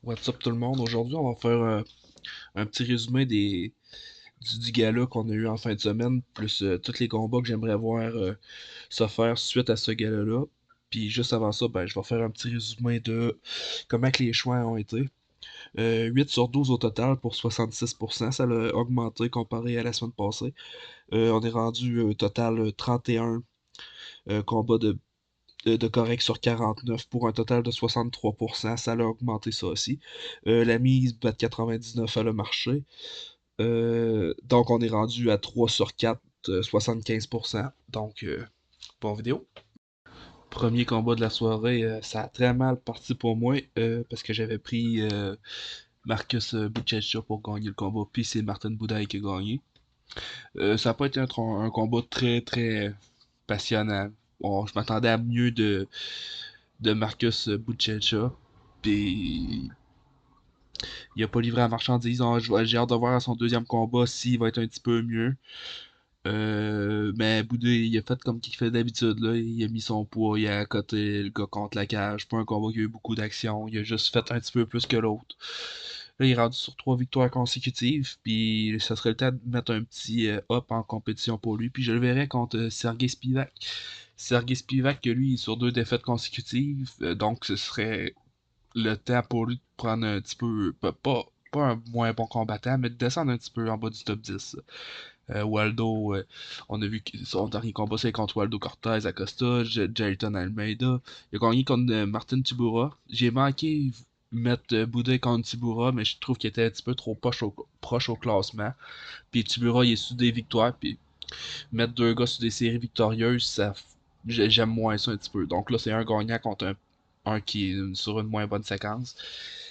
What's up tout le monde? Aujourd'hui, on va faire un petit résumé du gala qu'on a eu en fin de semaine, plus tous les combats que j'aimerais voir se faire suite à ce gala-là. Puis juste avant ça, ben, je vais faire un petit résumé de comment que les choix ont été. 8 sur 12 au total pour 66%, ça a augmenté comparé à la semaine passée. On est rendu total 31 combats de correct sur 49 pour un total de 63%. Ça a augmenté ça aussi. La mise bat 99 à le marché. Donc on est rendu à 3 sur 4, 75%. Donc, bonne vidéo. Premier combat de la soirée, ça a très mal parti pour moi parce que j'avais pris Marcus Buchecha pour gagner le combat, puis c'est Martin Buday qui a gagné. Ça n'a pas été un combat très très passionnant. Bon, je m'attendais à mieux de Marcus Buchecha. Puis il a pas livré la marchandise. J'ai hâte de voir à son deuxième combat s'il va être un petit peu mieux. Mais Boudé, il a fait comme qu'il fait d'habitude. Là. Il a mis son poids, il a accoté le gars contre la cage. Pas un combat qui a eu beaucoup d'action. Il a juste fait un petit peu plus que l'autre. Là, il est rendu sur 3 victoires consécutives. Puis ça serait le temps de mettre un petit up en compétition pour lui. Puis je le verrai contre Sergey Spivak. Sergey Spivak, que lui, est sur 2 défaites consécutives. Donc ce serait le temps pour lui de prendre un petit peu, pas un moins bon combattant, mais de descendre un petit peu en bas du top 10. Waldo, on a vu que son dernier combat c'est contre Waldo Cortez Acosta, Jailton Almeida. Il a gagné contre Martin Tibura. J'ai manqué mettre Boudet contre Tibura, mais je trouve qu'il était un petit peu trop proche au classement. Puis Tibura, il est sur des victoires, puis mettre deux gars sur des séries victorieuses, j'aime moins ça un petit peu. Donc là, c'est un gagnant contre un qui est sur une moins bonne séquence.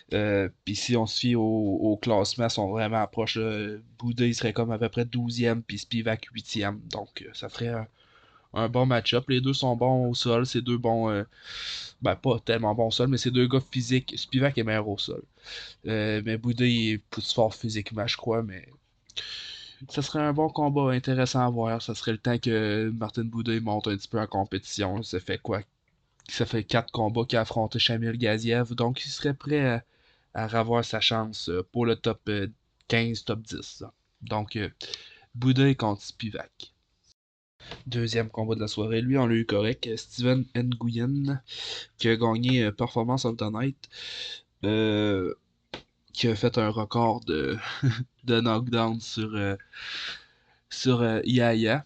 Puis si on se fie au classement, ils sont vraiment proches. Boudet il serait comme à peu près 12e, puis Spivak 8e. Donc ça ferait un bon match-up. Les deux sont bons au sol. C'est deux bons. Ben, pas tellement bons au sol, mais c'est deux gars physiques. Spivak est meilleur au sol. Mais Boudet il est plus fort physiquement, je crois. Mais ça serait un bon combat intéressant à voir. Ça serait le temps que Martin Boudet monte un petit peu en compétition. Ça fait quoi? Ça fait 4 combats qu'il a affronté Shamil Gaziev. Donc il serait prêt à revoir sa chance pour le top 15, top 10. Donc, Boudet contre Spivak. Deuxième combat de la soirée, lui, on l'a eu correct. Steven Nguyen, qui a gagné Performance of the Night, euh, qui a fait un record de knockdown sur Yaya.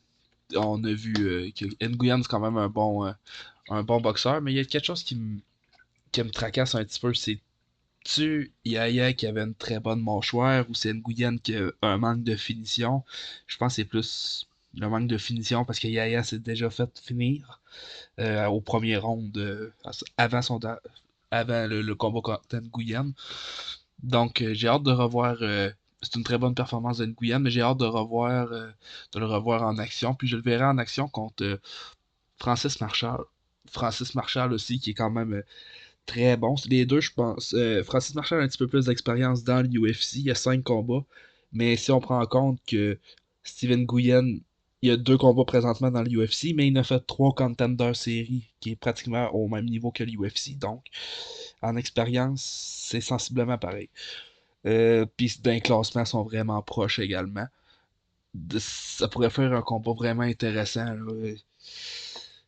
On a vu que Nguyen, c'est quand même un bon boxeur, mais il y a quelque chose qui me tracasse un petit peu, c'est Yaya qui avait une très bonne mâchoire ou c'est Nguyen qui a un manque de finition. Je pense que c'est plus le manque de finition parce que Yaya s'est déjà fait finir au premier round avant avant le combat contre Nguyen. Donc j'ai hâte de revoir. C'est une très bonne performance de Nguyen, mais j'ai hâte de le revoir en action. Puis je le verrai en action contre Francis Marshall. Francis Marshall aussi, qui est quand même très bon. Les deux, je pense. Francis Marshall a un petit peu plus d'expérience dans l'UFC. Il y a 5 combats. Mais si on prend en compte que Steven Nguyen, il y a 2 combats présentement dans l'UFC, mais il a fait 3 Contender séries, qui est pratiquement au même niveau que l'UFC. Donc, en expérience, c'est sensiblement pareil. Puis d'un classement sont vraiment proches également. Ça pourrait faire un combat vraiment intéressant. Là.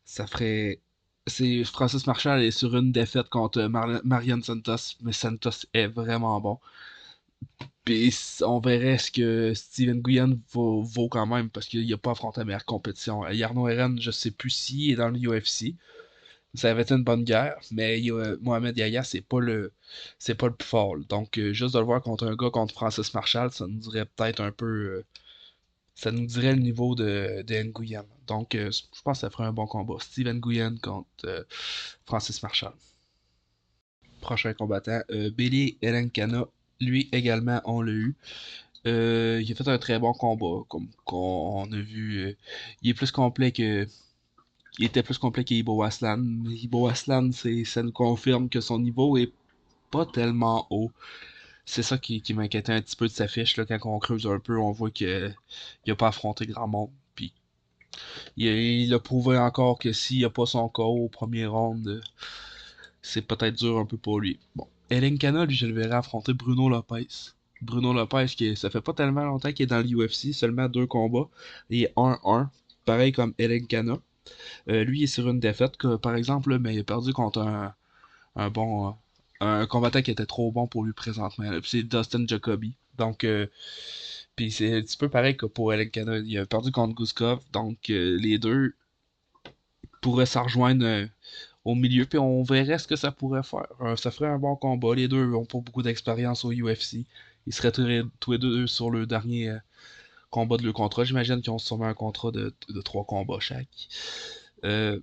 Ça ferait. C'est Francis Marshall est sur une défaite contre Marion Santos, mais Santos est vraiment bon. Puis on verrait ce que Steven Guyan vaut quand même parce qu'il n'a pas affronté la meilleure compétition. Yarno Eren, je sais plus s'il est dans le UFC. Ça avait été une bonne guerre, mais Mohamed Yahya, c'est pas le plus fort. Donc juste de le voir contre un gars contre Francis Marshall, ça nous dirait peut-être un peu ça nous dirait le niveau de Nguyen. Donc, je pense que ça ferait un bon combat. Steven Nguyen contre Francis Marshall. Prochain combattant, Billy Elenkana. Lui également, on l'a eu. Il a fait un très bon combat, comme qu'on a vu. Il est plus complet que. Il était plus complet qu'Ibo Aslan. Ibo Aslan, ça nous confirme que son niveau est pas tellement haut. C'est ça qui m'inquiétait un petit peu de sa fiche. Là, quand on creuse un peu, on voit qu'il n'a pas affronté grand monde. Puis il a prouvé encore que s'il n'a pas son KO au premier round, c'est peut-être dur un peu pour lui. Bon. Elenkana, lui, je le verrais affronter Bruno Lopez. Bruno Lopez, ça fait pas tellement longtemps qu'il est dans l'UFC, seulement 2 combats, et 1-1, pareil comme Elenkana. Lui, il est sur une défaite, que, par exemple, mais il a perdu contre un bon... un combattant qui était trop bon pour lui présentement. Puis c'est Dustin Jacoby. Donc, puis c'est un petit peu pareil que pour Elenkana. Il a perdu contre Guskov, donc les deux pourraient s'en rejoindre au milieu, puis on verrait ce que ça pourrait faire. Ça ferait un bon combat. Les deux ont pas beaucoup d'expérience au UFC. Ils seraient tous les deux sur le dernier combat de leur contrat. J'imagine qu'ils ont sûrement un contrat de 3 combats chaque. Euh,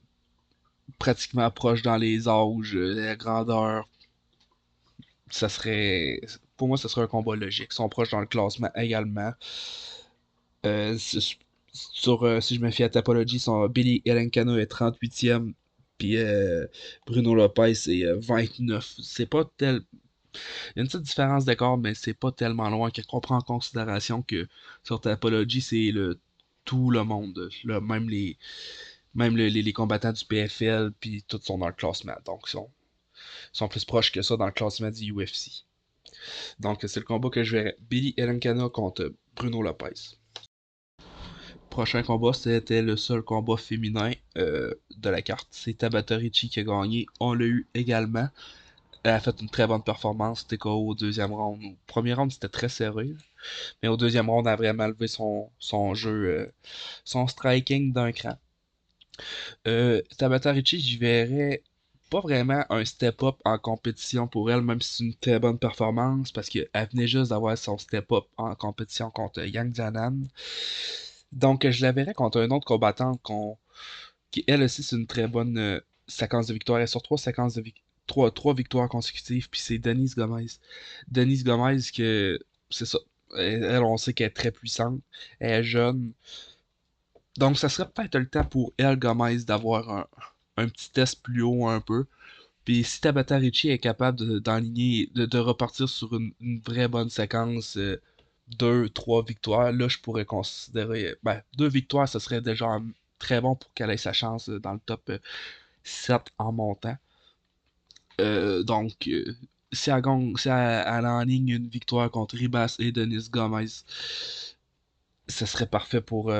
Pratiquement proche dans les âges, la grandeur. Ça serait. Pour moi, ce serait un combat logique. Ils sont proches dans le classement également. Si je me fie à Tapology, Billy Elenkano est 38e, puis Bruno Lopez est 29. C'est pas tel. Il y a une petite différence d'accord, mais c'est pas tellement loin qu'on prend en considération que sur Tapology, c'est tout le monde. Même les combattants du PFL, puis tous sont dans le classement. Donc, ils sont plus proches que ça dans le classement du UFC. Donc, c'est le combat que je verrais. Billy Elenkana contre Bruno Lopez. Prochain combat, c'était le seul combat féminin de la carte. C'est Tabata Ricci qui a gagné. On l'a eu également. Elle a fait une très bonne performance. C'était qu'au deuxième round. Au premier round, c'était très serré. Mais au deuxième round, elle a vraiment levé son jeu, son striking d'un cran. Tabata Ricci, j'y verrais pas vraiment un step-up en compétition pour elle, même si c'est une très bonne performance, parce qu'elle venait juste d'avoir son step-up en compétition contre Yang Janan. Donc, je la verrais contre un autre combattant qui, elle aussi, c'est une très bonne séquence de victoires. Elle est sur 3 séquences de trois victoires consécutives, puis c'est Denise Gomez. Denise Gomez, que c'est ça. Elle, on sait qu'elle est très puissante. Elle est jeune. Donc, ça serait peut-être le temps pour elle, Gomez, d'avoir un petit test plus haut un peu. Puis si Tabata Ricci est capable d'enligner, de repartir sur une vraie bonne séquence, 2, 3 victoires, là je pourrais considérer. Ben, 2 victoires, ce serait déjà très bon pour qu'elle ait sa chance dans le top 7 en montant. Donc, si elle gagne, si elle enligne une victoire contre Ribas et Denis Gomez, ça serait parfait pour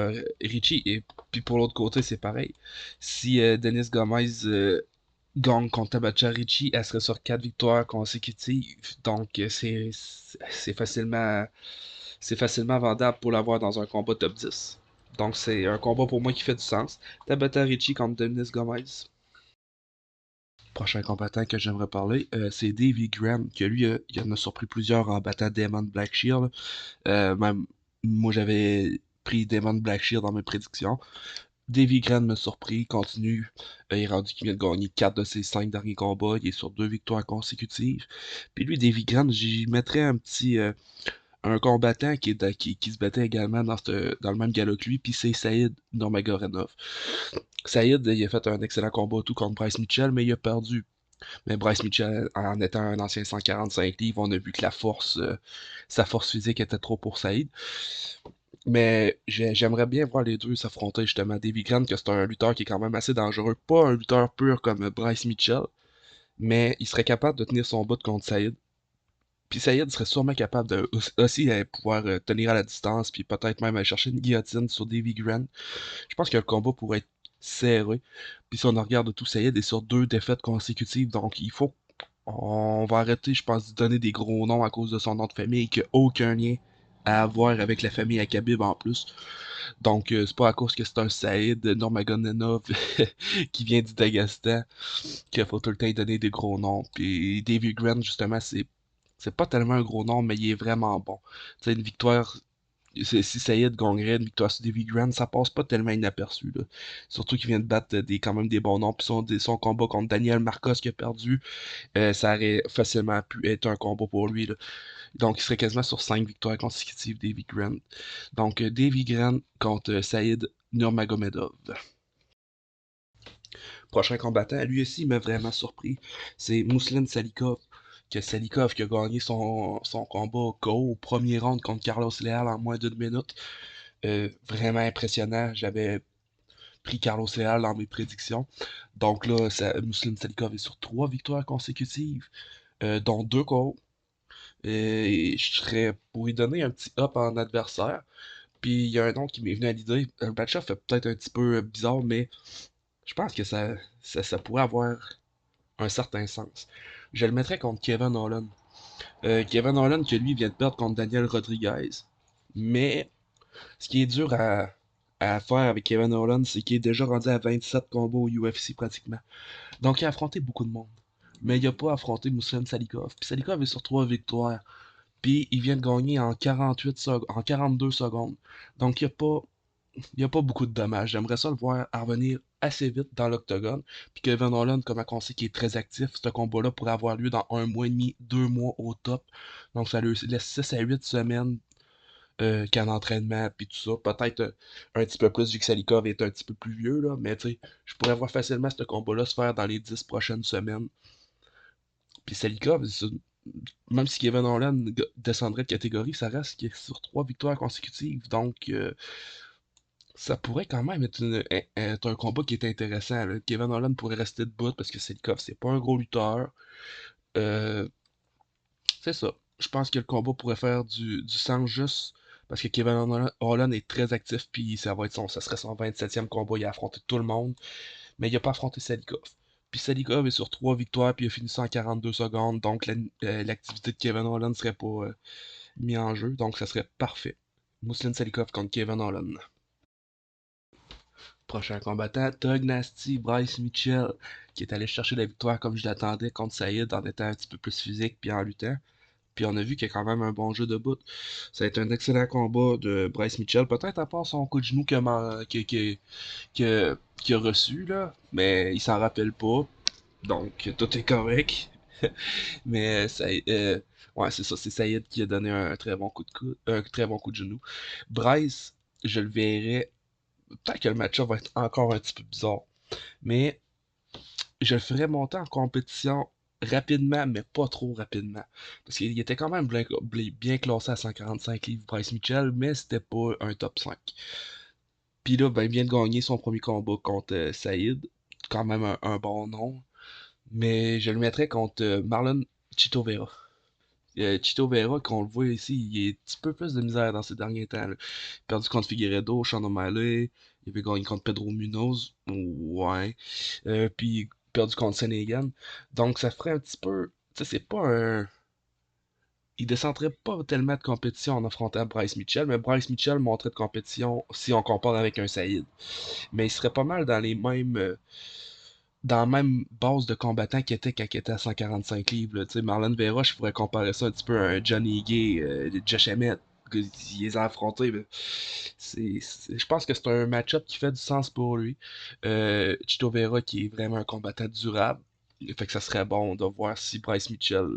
Ricci. Et puis pour l'autre côté, c'est pareil. Si Denis Gomez gagne contre Tabacha Ricci, elle serait sur 4 victoires consécutives. Donc c'est facilement vendable pour l'avoir dans un combat top 10. Donc c'est un combat pour moi qui fait du sens. Tabata Ricci contre Denis Gomez. Prochain combattant que j'aimerais parler, c'est Davy Graham, que lui, il en a surpris plusieurs en battant Damon Blackshear. Même moi, j'avais pris Damon Blackshear dans mes prédictions. Davy Graham me surpris, il continue. Il est rendu qu'il vient de gagner 4 de ses 5 derniers combats. Il est sur 2 victoires consécutives. Puis lui, Davy Graham, j'y mettrais un combattant qui se battait également dans le même galop que lui, puis c'est Saïd Nurmagomedov. Saïd, il a fait un excellent combat tout contre Bryce Mitchell, mais il a perdu. Mais Bryce Mitchell, en étant un ancien 145 livres, on a vu que sa force physique était trop pour Saïd. Mais j'aimerais bien voir les deux s'affronter justement. Davy Grant, que c'est un lutteur qui est quand même assez dangereux. Pas un lutteur pur comme Bryce Mitchell, mais il serait capable de tenir son bout contre Saïd. Puis Saïd serait sûrement capable de aussi pouvoir tenir à la distance, puis peut-être même aller chercher une guillotine sur Davy Grant. Je pense que le combat pourrait être serré. Puis si on en regarde tout, Saïd est sur 2 défaites consécutives, donc on va arrêter, je pense, de donner des gros noms à cause de son nom de famille, qui n'a aucun lien à avoir avec la famille Akabib en plus. Donc, c'est pas à cause que c'est un Saïd Nurmagomedov qui vient du Daghestan qu'il faut tout le temps lui donner des gros noms. Puis Davy Grant, justement, c'est pas tellement un gros nom, mais il est vraiment bon. Tu sais, une victoire, si Saïd gagnerait une victoire sur Davy Grant, ça passe pas tellement inaperçu, là. Surtout qu'il vient de battre quand même des bons noms. Puis son combat contre Daniel Marcos qui a perdu, ça aurait facilement pu être un combat pour lui, là. Donc, il serait quasiment sur 5 victoires consécutives, Davy Grant. Donc, Davy Grant contre Saïd Nurmagomedov. Prochain combattant, lui aussi, il m'a vraiment surpris. C'est Mousselin Salikov. Salikov qui a gagné son combat KO au premier round contre Carlos Leal en moins d'1 minute. Vraiment impressionnant. J'avais pris Carlos Leal dans mes prédictions. Donc là, Mousselin Salikov est sur 3 victoires consécutives. dont 2 KO. Et je serais pour y donner un petit up en adversaire. Puis il y a un nom qui m'est venu à l'idée. Le match-up fait peut-être un petit peu bizarre, mais je pense que ça pourrait avoir un certain sens. Je le mettrais contre Kevin Holland. Kevin Holland, que lui vient de perdre contre Daniel Rodriguez. Mais ce qui est dur à faire avec Kevin Holland, c'est qu'il est déjà rendu à 27 combats au UFC pratiquement. Donc il a affronté beaucoup de monde. Mais il n'a pas affronté Muslim Salikov. Puis Salikov est sur 3 victoires. Puis il vient de gagner en 42 secondes. Donc il y a pas beaucoup de dommages. J'aimerais ça le voir revenir assez vite dans l'octogone. Puis Kevin Holland, comme on sait qu'il est très actif, ce combat-là pourrait avoir lieu dans 1 mois et demi, 2 mois au top. Donc ça lui laisse 6 à 8 semaines qu'en entraînement, puis tout ça. Peut-être un petit peu plus vu que Salikov est un petit peu plus vieux, là. Mais tu sais, je pourrais voir facilement ce combat-là se faire dans les 10 prochaines semaines. Puis Salikov, même si Kevin Holland descendrait de catégorie, ça reste qu'il est sur 3 victoires consécutives. Donc, ça pourrait quand même être un combat qui est intéressant, là. Kevin Holland pourrait rester debout parce que Salikov, c'est pas un gros lutteur. Euh, c'est ça. Je pense que le combat pourrait faire du sens juste parce que Holland est très actif, puis ça serait son 27e combat. Il a affronté tout le monde, mais il a pas affronté Salikov. Puis Salikov est sur 3 victoires, puis il a fini ça en 42 secondes, donc l'activité de Kevin Holland serait pas mis en jeu, donc ça serait parfait. Muslin Salikov contre Kevin Holland. Prochain combattant, Tug Nasty, Bryce Mitchell, qui est allé chercher la victoire comme je l'attendais contre Saïd en étant un petit peu plus physique puis en luttant. Puis on a vu qu'il y a quand même un bon jeu de bout. Ça a été un excellent combat de Bryce Mitchell. Peut-être à part son coup de genou qu'il a reçu, là. Mais il s'en rappelle pas. Donc tout est correct. Mais ouais, c'est ça. C'est Saïd qui a donné un très bon un très bon coup de genou. Bryce, je le verrais. Peut-être que le match-up va être encore un petit peu bizarre. Mais je le ferais monter en compétition rapidement, mais pas trop rapidement. Parce qu'il était quand même bien classé à 145 livres, Bryce Mitchell, mais c'était pas un top 5. Puis là, ben, il vient de gagner son premier combat contre Saïd. Quand même un bon nom. Mais je le mettrais contre Marlon Chito Vera. Chito Vera, qu'on le voit ici, il est un petit peu plus de misère dans ces derniers temps, là. Perdu contre Figueredo, Sean O'Malley, il avait gagné contre Pedro Munoz, ouais. Puis perdu contre Senegan. Donc ça ferait un petit peu. Tu sais, c'est pas un. Il descendrait pas tellement de compétition en affrontant Bryce Mitchell, mais Bryce Mitchell montrait de compétition si on compare avec un Saïd. Mais il serait pas mal dans les mêmes. Dans la même base de combattants qu'il était quand il était à 145 livres, là. Tu sais, Marlon Vera, je pourrais comparer ça un petit peu à un Johnny Gay, Josh Emmett. Il les a affrontés. Mais je pense que c'est un match-up qui fait du sens pour lui. Chito Vera qui est vraiment un combattant durable. Fait que ça serait bon de voir si Bryce Mitchell.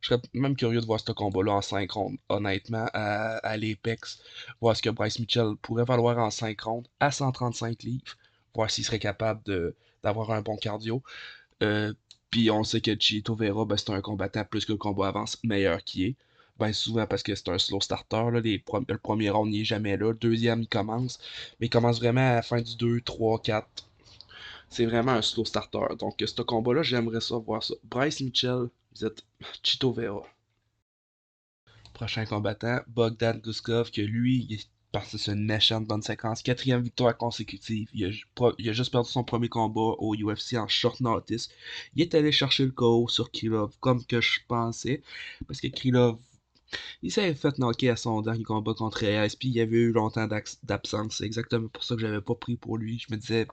Je serais même curieux de voir ce combat-là en 5 rondes, honnêtement, à l'Apex. Voir ce que Bryce Mitchell pourrait valoir en 5 rondes à 135 livres. Voir s'il serait capable d'avoir un bon cardio. Euh, Puis on sait que Chito Vera, ben, c'est un combattant plus que le combat avance, meilleur qu'il est. Ben souvent parce que c'est un slow starter, là, le premier round il est jamais là, le deuxième il commence, mais il commence vraiment à la fin du 2, 3, 4. C'est vraiment un slow starter. Donc ce combat-là, j'aimerais ça voir ça. Bryce Mitchell, vous êtes Chito Vera. Prochain combattant, Bogdan Guskov, que lui, il est parti sur une méchante bonne séquence. Quatrième victoire consécutive. Il a juste perdu son premier combat au UFC en short notice. Il est allé chercher le KO sur Krylov, comme que je pensais. Parce que Krylov, il s'est fait knocker à son dernier combat contre Reyes, puis il y avait eu longtemps d'absence. C'est exactement pour ça que j'avais pas pris pour lui. Je me disais,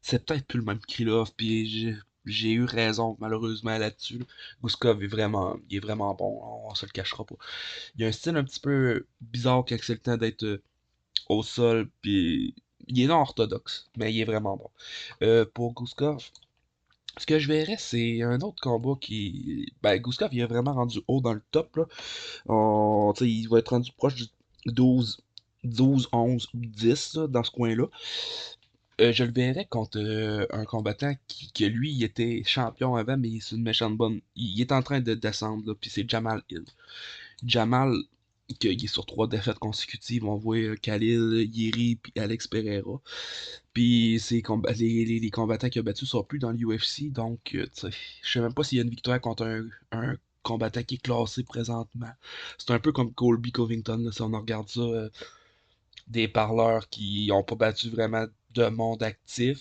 c'est peut-être plus le même Krylov, puis j'ai eu raison, malheureusement, là-dessus. Guskov il est vraiment bon, on se le cachera pas. Il a un style un petit peu bizarre quand c'est le temps d'être au sol, puis il est non orthodoxe, mais il est vraiment bon. Pour Guskov, ce que je verrais, c'est un autre combat qui. Ben, Guskov, il est vraiment rendu haut dans le top, là. Tu sais, il va être rendu proche du 12, 12, 11 ou 10, là, dans ce coin-là. Je le verrais contre un combattant que lui, il était champion avant, mais c'est une méchante bonne. Il est en train de descendre, là, puis c'est Jamal Hill. Jamal, qu'il est sur 3 défaites consécutives. On voit Khalil, Yeri puis Alex Pereira. Puis les combattants qu'il a battus sont plus dans l'UFC, donc tu sais, je sais même pas s'il y a une victoire contre un combattant qui est classé présentement. C'est un peu comme Colby Covington, là, si on en regarde ça, des parleurs qui ont pas battu vraiment de monde actif.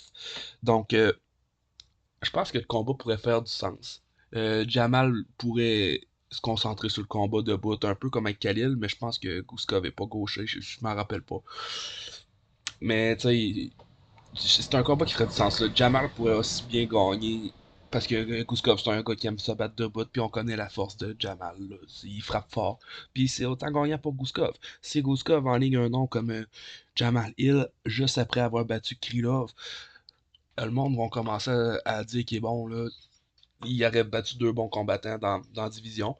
Donc je pense que le combat pourrait faire du sens. Jamal pourrait se concentrer sur le combat debout, un peu comme avec Khalil, mais je pense que Gustave est pas gaucher, je m'en rappelle pas. Mais tu sais, c'est un combat qui ferait du sens, là. Jamal pourrait aussi bien gagner. Parce que Gustave, c'est un gars qui aime se battre debout, puis on connaît la force de Jamal, là. Il frappe fort. Puis c'est autant gagnant pour Gustave. Si Gustave enligne un nom comme Jamal Hill, juste après avoir battu Krylov, le monde va commencer à dire qu'il est bon, là. Il aurait battu 2 bons combattants dans la division.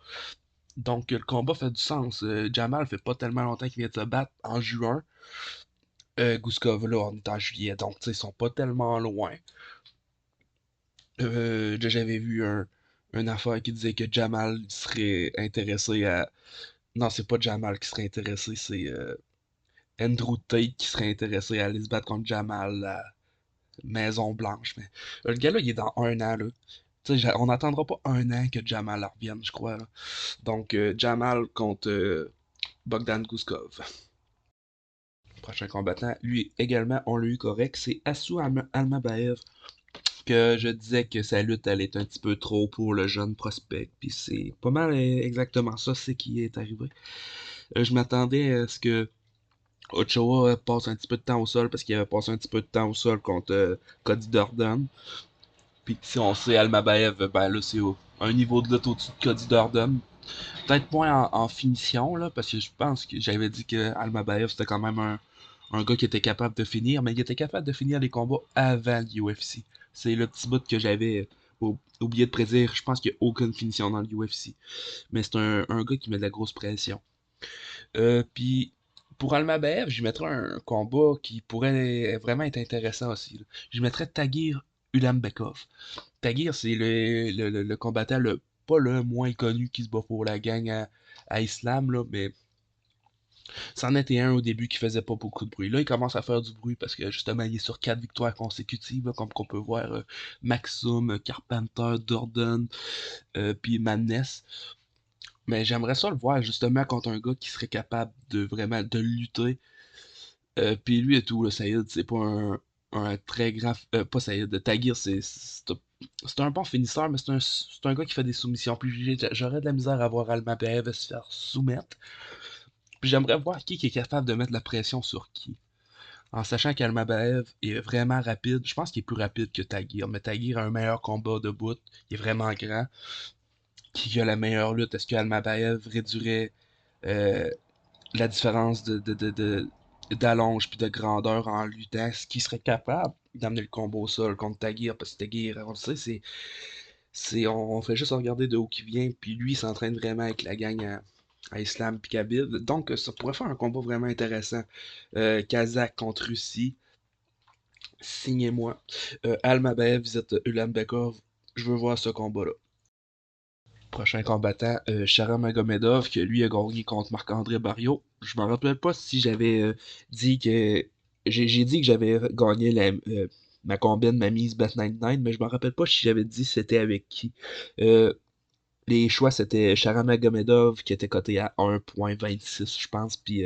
Donc le combat fait du sens. Jamal fait pas tellement longtemps qu'il vient de se battre en juin. Gustave, là, on est en juillet, donc tu sais, ils sont pas tellement loin. J'avais vu une affaire qui disait que Jamal serait intéressé à. Non, c'est pas Jamal qui serait intéressé, c'est Andrew Tate qui serait intéressé à aller se battre contre Jamal à Maison Blanche. Mais le gars-là, il est dans un an, là. Tu sais, on n'attendra pas un an que Jamal revienne, je crois, là. Donc, Jamal contre Bogdan Guskov. Prochain combattant, lui également, on l'a eu correct, c'est Assou Almabaev. Que je disais que sa lutte allait être un petit peu trop pour le jeune prospect. Puis c'est pas mal exactement ça, c'est qui est arrivé. Je m'attendais à ce que Ochoa passe un petit peu de temps au sol parce qu'il avait passé un petit peu de temps au sol contre Cody Durden. Puis si on sait Almabaev, ben là c'est un niveau de lutte au-dessus de Cody Durden. Peut-être moins en finition, là, parce que je pense que j'avais dit que Almabaev c'était quand même un gars qui était capable de finir, mais il était capable de finir les combats avant l'UFC. C'est le petit bout que j'avais oublié de prédire. Je pense qu'il n'y a aucune finition dans l'UFC. Mais c'est un gars qui met de la grosse pression. Puis pour Almabaev, je mettrais un combat qui pourrait vraiment être intéressant aussi, là. Je mettrais Tagir Ulambekov. Tagir, c'est le combattant pas le moins connu qui se bat pour la gang à Islam, là, mais c'en était un au début qui faisait pas beaucoup de bruit. Là, il commence à faire du bruit parce que justement, il est sur 4 victoires consécutives, là, comme qu'on peut voir Maxum, Carpenter, Durden, puis Madness. Mais j'aimerais ça le voir justement contre un gars qui serait capable de vraiment de lutter. Puis lui et tout, là, Saïd, c'est pas un très grand. Pas Saïd, Tagir, c'est un bon finisseur, mais c'est un gars qui fait des soumissions. Puis j'aurais de la misère à voir Almabaev se faire soumettre. Puis j'aimerais voir qui est capable de mettre la pression sur qui. En sachant qu'Almabaev est vraiment rapide. Je pense qu'il est plus rapide que Tagir, mais Tagir a un meilleur combat de bout. Il est vraiment grand. Qui a la meilleure lutte? Est-ce qu'Almabaev réduirait euh, la différence d'allonge puis de grandeur en luttant? Est-ce qu'il serait capable d'amener le combo au sol contre Tagir? Parce que Tagir, on le sait, on fait juste regarder de où il vient, puis lui, il s'entraîne vraiment avec la gang à Islam puis Khabib. Donc, ça pourrait faire un combat vraiment intéressant. Kazakh contre Russie, signez-moi. Almabaev visite Ulanbekov. Je veux voir ce combat-là. Prochain combattant, Sharon Magomedov, qui lui a gagné contre Marc-André Barrios. Je me rappelle pas si j'avais dit que. J'ai dit que j'avais gagné ma combine, ma mise Bet99, mais je me rappelle pas si j'avais dit c'était avec qui. Euh, les choix, c'était Sharon Magomedov qui était coté à 1,26, je pense. Puis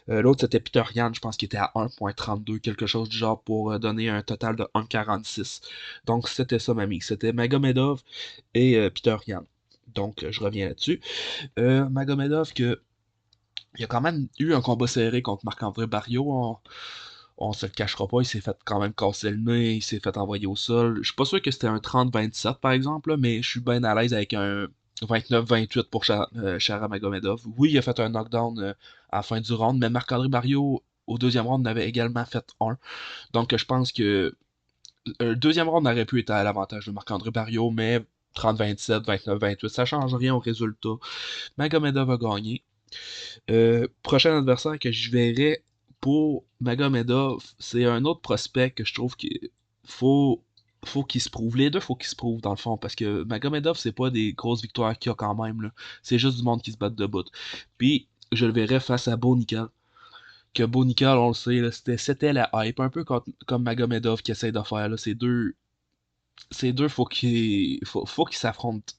l'autre, c'était Peter Yan, je pense, qui était à 1,32, quelque chose du genre, pour donner un total de 1,46. Donc, c'était ça, ma mise. C'était Magomedov et Peter Yan. Donc, je reviens là-dessus. Magomedov, il a quand même eu un combat serré contre Marc-André Barrios. On se le cachera pas, il s'est fait quand même casser le nez, il s'est fait envoyer au sol. Je suis pas sûr que c'était un 30-27 par exemple, là, mais je suis bien à l'aise avec un 29-28 pour Shara Magomedov. Oui, il a fait un knockdown à la fin du round, mais Marc-André Barrios, au deuxième round, en avait également fait un. Donc je pense que le deuxième round aurait pu être à l'avantage de Marc-André Barrios, mais 30-27, 29-28, ça change rien au résultat. Magomedov a gagné. Prochain adversaire que je verrais pour Magomedov, c'est un autre prospect que je trouve qu'il faut qu'il se prouve. Les deux, faut qu'ils se prouvent dans le fond, parce que Magomedov, c'est pas des grosses victoires qu'il y a quand même, là. C'est juste du monde qui se bat debout. Puis, je le verrais face à Bo Nickel. Que Bo Nickel, on le sait, là, c'était la hype, un peu comme Magomedov qui essaie de faire. Là, ces deux faut qu'ils s'affrontent.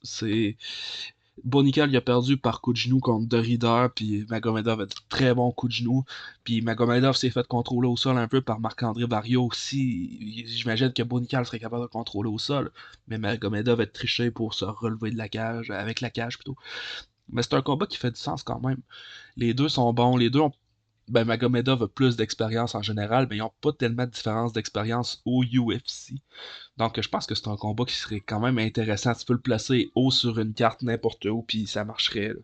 Bonical il a perdu par coup de genou contre Derrida, puis Magomedov a de très bons coups de genou. Puis Magomedov s'est fait contrôler au sol un peu par Marc-André Barrios aussi. J'imagine que Bonical serait capable de contrôler au sol, mais Magomedov a triché pour se relever de la cage, avec la cage plutôt. Mais c'est un combat qui fait du sens quand même. Les deux sont bons, les deux ont ben, Magomedov a plus d'expérience en général, mais ils n'ont pas tellement de différence d'expérience au UFC. Donc, je pense que c'est un combat qui serait quand même intéressant. Tu peux le placer haut sur une carte n'importe où, puis ça marcherait, là.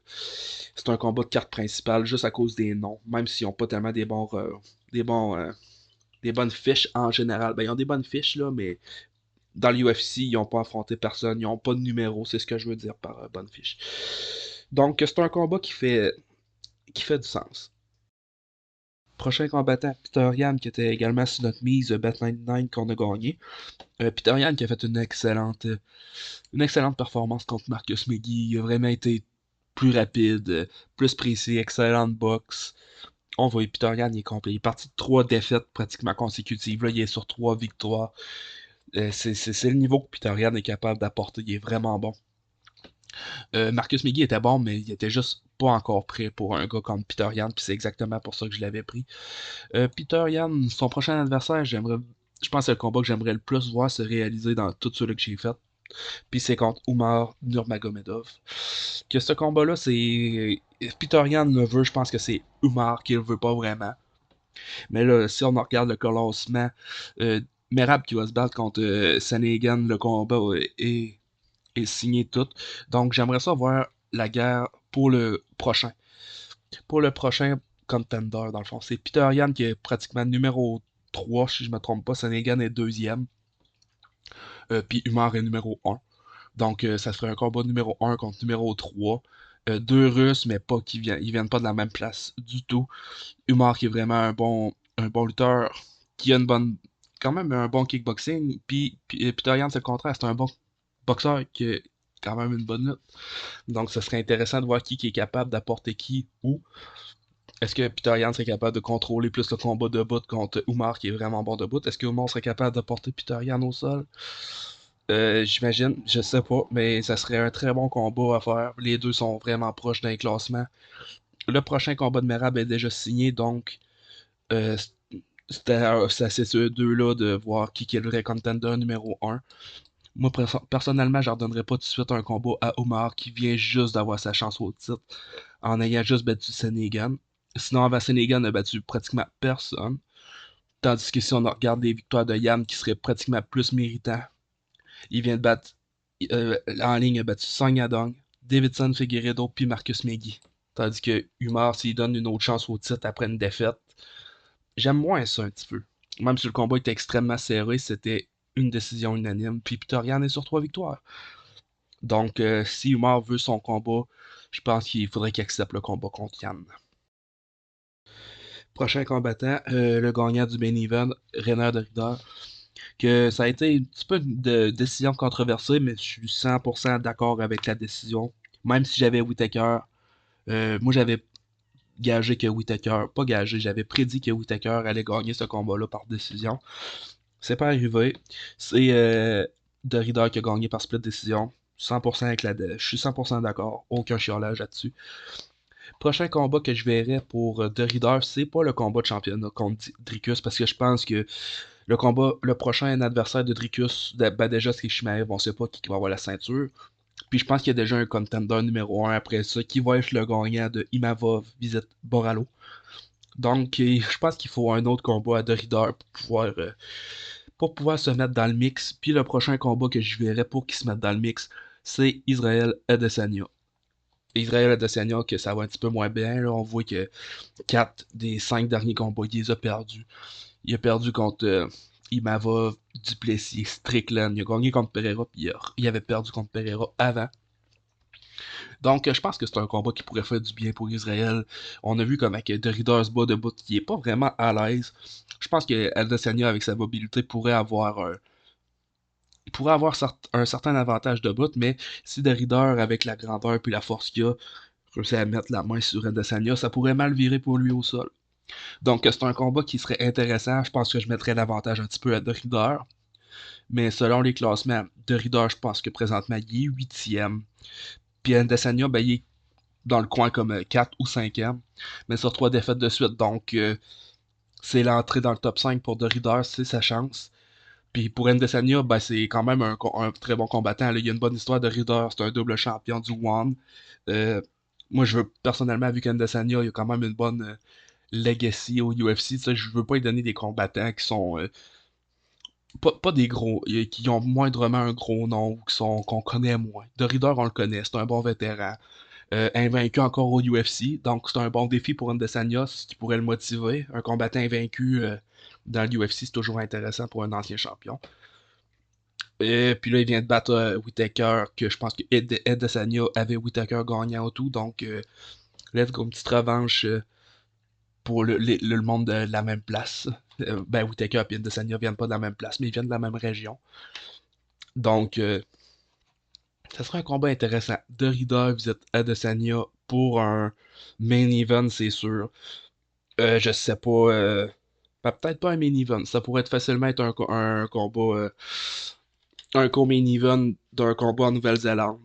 C'est un combat de carte principale juste à cause des noms, même s'ils n'ont pas tellement des bons, des bonnes fiches en général. Ben, ils ont des bonnes fiches, là, mais dans l'UFC, ils n'ont pas affronté personne, ils n'ont pas de numéro, c'est ce que je veux dire par bonne fiche. Donc, c'est un combat qui fait du sens. Prochain combattant, Peter Yan, qui était également sur notre mise Bet99 qu'on a gagné. Peter Yan qui a fait une excellente performance contre Marcus McGee. Il a vraiment été plus rapide, plus précis, excellente boxe. On voit Peter Yan, il est complet. Il est parti de 3 défaites pratiquement consécutives. Là, il est sur 3 victoires. C'est le niveau que Peter Yan est capable d'apporter. Il est vraiment bon. Marcus McGee était bon, mais il était juste pas encore prêt pour un gars comme Peter Yan, puis c'est exactement pour ça que je l'avais pris. Peter Yan, son prochain adversaire, je pense que c'est le combat que j'aimerais le plus voir se réaliser dans tout ceux que j'ai fait. Puis c'est contre Umar Nurmagomedov. Que ce combat-là, c'est. Peter Yan le veut, je pense que c'est Umar qui le veut pas vraiment. Mais là, si on regarde le classement, euh, Merab qui va se battre contre Sanegan, le combat est signé tout. Donc j'aimerais ça voir la guerre pour le prochain. Pour le prochain contender, dans le fond. C'est Peter Yan qui est pratiquement numéro 3, si je me trompe pas. Sanegan est deuxième. Puis Umar est numéro 1. Donc, ça serait un combat numéro 1 contre numéro 3. Deux Russes, mais pas ils viennent pas de la même place du tout. Umar qui est vraiment un bon lutteur, qui a quand même un bon kickboxing. Puis Peter Yan, c'est le contraire, c'est un bon boxeur qui a quand même une bonne lutte. Donc, ce serait intéressant de voir qui est capable d'apporter qui où. Est-ce que Peter Yan serait capable de contrôler plus le combat de bout contre Umar qui est vraiment bon de bout? Est-ce que Umar serait capable de porter Peter Yan au sol? J'imagine, je sais pas, mais ça serait un très bon combat à faire. Les deux sont vraiment proches d'un classement. Le prochain combat de Merab est déjà signé, donc euh, c'est à ces deux-là de voir qui est le vrai contender numéro 1. Moi, personnellement, je redonnerais pas tout de suite un combat à Omar qui vient juste d'avoir sa chance au titre en ayant juste battu Senegan. Sinon, avant Senegan, a battu pratiquement personne. Tandis que si on regarde les victoires de Yam qui seraient pratiquement plus méritants, il vient de battre en ligne, il a battu Song Yadong, Davidson Figueredo puis Marcus Megui. Tandis que Umar, s'il donne une autre chance au titre après une défaite, j'aime moins ça un petit peu. Même si le combat était extrêmement serré, c'était une décision unanime. Puis Peter Yan est sur 3 victoires. Donc, si Umar veut son combat, je pense qu'il faudrait qu'il accepte le combat contre Yan. Prochain combattant, le gagnant du main event, Rener de Rieder. Que ça a été un petit peu de décision controversée, mais je suis 100% d'accord avec la décision. Même si j'avais Whittaker, moi j'avais gagé que Whittaker, pas gagé, j'avais prédit que Whittaker allait gagner ce combat-là par décision. C'est pas arrivé. C'est De Rieder qui a gagné par split décision. 100% je suis 100% d'accord. Aucun chiolage là-dessus. Prochain combat que je verrai pour De Rieder, c'est pas le combat de championnat contre Dricus parce que je pense que le prochain adversaire de Dricus, ben déjà c'est Shimaev, on sait pas qui va avoir la ceinture. Puis je pense qu'il y a déjà un contender numéro 1 après ça qui va être le gagnant de Imavov Visite Boralo. Donc je pense qu'il faut un autre combat à De Rieder pour pouvoir se mettre dans le mix. Puis le prochain combat que je verrai pour qu'il se mette dans le mix, c'est Israël Adesanya. Israël Adesanya, que ça va un petit peu moins bien. Là, on voit que 4 des 5 derniers combats, il les a perdus. Il a perdu contre Imavov, Duplessis, Strickland. Il a gagné contre Pereira, puis il avait perdu contre Pereira avant. Donc, je pense que c'est un combat qui pourrait faire du bien pour Israël. On a vu comme avec Derrida se bat debout, qui est pas vraiment à l'aise. Je pense que Adesanya, avec sa mobilité, pourrait avoir un certain avantage de bout, mais si Derrida, avec la grandeur puis la force qu'il a, réussit à mettre la main sur Adesanya, ça pourrait mal virer pour lui au sol. Donc, c'est un combat qui serait intéressant. Je pense que je mettrais l'avantage un petit peu à The Riddler. Mais selon les classements, The Riddler, je pense que présentement, il est 8e. Puis Adesanya, ben, il est dans le coin comme 4 ou 5e. Mais sur 3 défaites de suite. Donc, c'est l'entrée dans le top 5 pour The Riddler, c'est sa chance. Puis pour Adesanya, ben, c'est quand même un très bon combattant. Là. Il y a une bonne histoire de Riddler, c'est un double champion du One. Euh, Moi, je veux personnellement, vu qu'Adesanya, il y a quand même une bonne legacy au UFC. Ça, je veux pas lui donner des combattants qui sont pas des gros, qui ont moindrement un gros nom ou qui sont qu'on connaît moins. De Riddler, on le connaît, c'est un bon vétéran. Invaincu encore au UFC, donc c'est un bon défi pour Adesanya, ce qui pourrait le motiver. Un combattant invaincu dans l'UFC, c'est toujours intéressant pour un ancien champion. Et puis là, il vient de battre Whittaker, que je pense que Adesanya avait Whittaker gagnant au tout, donc let's go, une petite revanche pour le monde de la même place. Ben, Whittaker et Adesanya viennent pas de la même place, mais ils viennent de la même région. Donc, ça serait un combat intéressant. Derrida visite Adesanya pour un main event, c'est sûr. Je sais pas. Ben, peut-être pas un main event. Ça pourrait être facilement être un combat. Un co-main event d'un combat en Nouvelle-Zélande.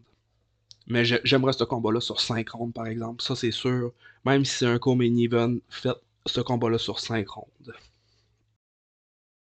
Mais j'aimerais ce combat-là sur 5 rondes, par exemple. Ça, c'est sûr. Même si c'est un co-main event, faites ce combat-là sur 5 rondes.